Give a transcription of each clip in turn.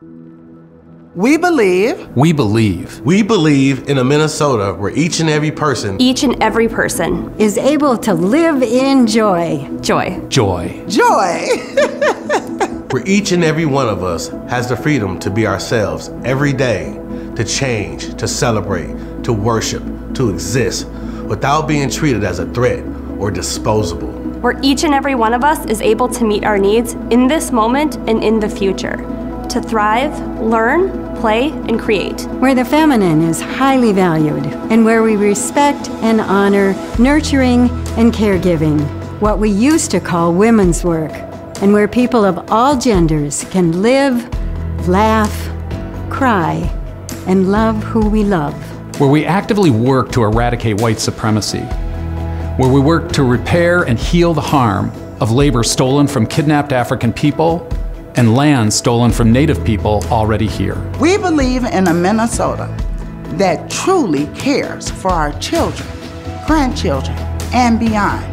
We believe. We believe. We believe in a Minnesota where each and every person is able to live in joy. Joy. Joy. Where each and every one of us has the freedom to be ourselves every day, to change, to celebrate, to worship, to exist, without being treated as a threat or disposable. Where each and every one of us is able to meet our needs in this moment and in the future. To thrive, learn, play, and create. Where the feminine is highly valued, and where we respect and honor nurturing and caregiving, what we used to call women's work, and where people of all genders can live, laugh, cry, and love who we love. Where we actively work to eradicate white supremacy. Where we work to repair and heal the harm of labor stolen from kidnapped African people and land stolen from Native people already here. We believe in a Minnesota that truly cares for our children, grandchildren, and beyond,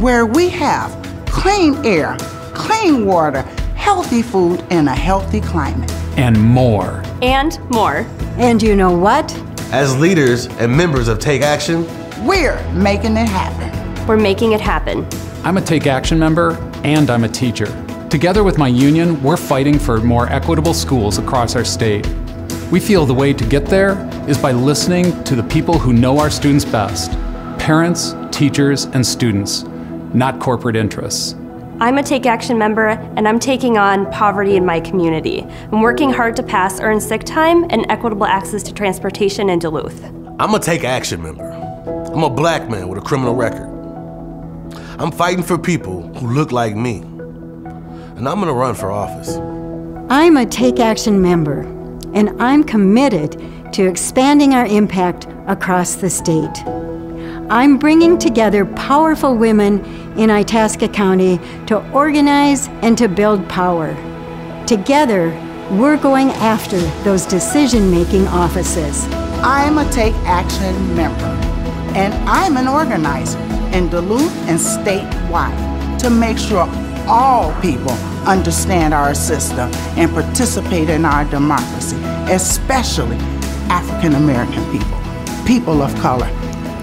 where we have clean air, clean water, healthy food, and a healthy climate. And more. And more. And you know what? As leaders and members of Take Action, we're making it happen. We're making it happen. I'm a Take Action member, and I'm a teacher. Together with my union, we're fighting for more equitable schools across our state. We feel the way to get there is by listening to the people who know our students best, parents, teachers, and students, not corporate interests. I'm a Take Action member, and I'm taking on poverty in my community. I'm working hard to pass earned sick time and equitable access to transportation in Duluth. I'm a Take Action member. I'm a black man with a criminal record. I'm fighting for people who look like me. And I'm gonna run for office. I'm a Take Action member, and I'm committed to expanding our impact across the state. I'm bringing together powerful women in Itasca County to organize and to build power. Together, we're going after those decision-making offices. I'm a Take Action member, and I'm an organizer in Duluth and statewide to make sure all people understand our system and participate in our democracy, especially African American people, people of color,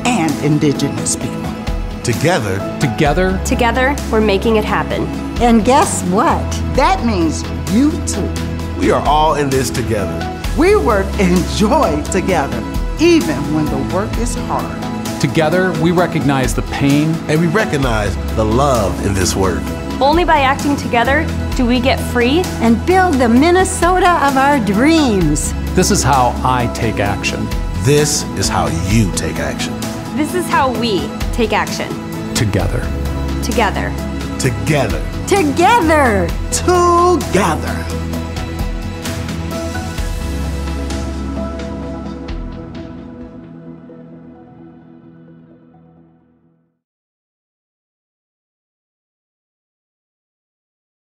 and indigenous people. Together, we're making it happen. And guess what? That means you too. We are all in this together. We work and joy together, even when the work is hard. Together, we recognize the pain. And we recognize the love in this work. Only by acting together do we get free and build the Minnesota of our dreams. This is how I take action. This is how you take action. This is how we take action. Together. Together. Together. Together. Together.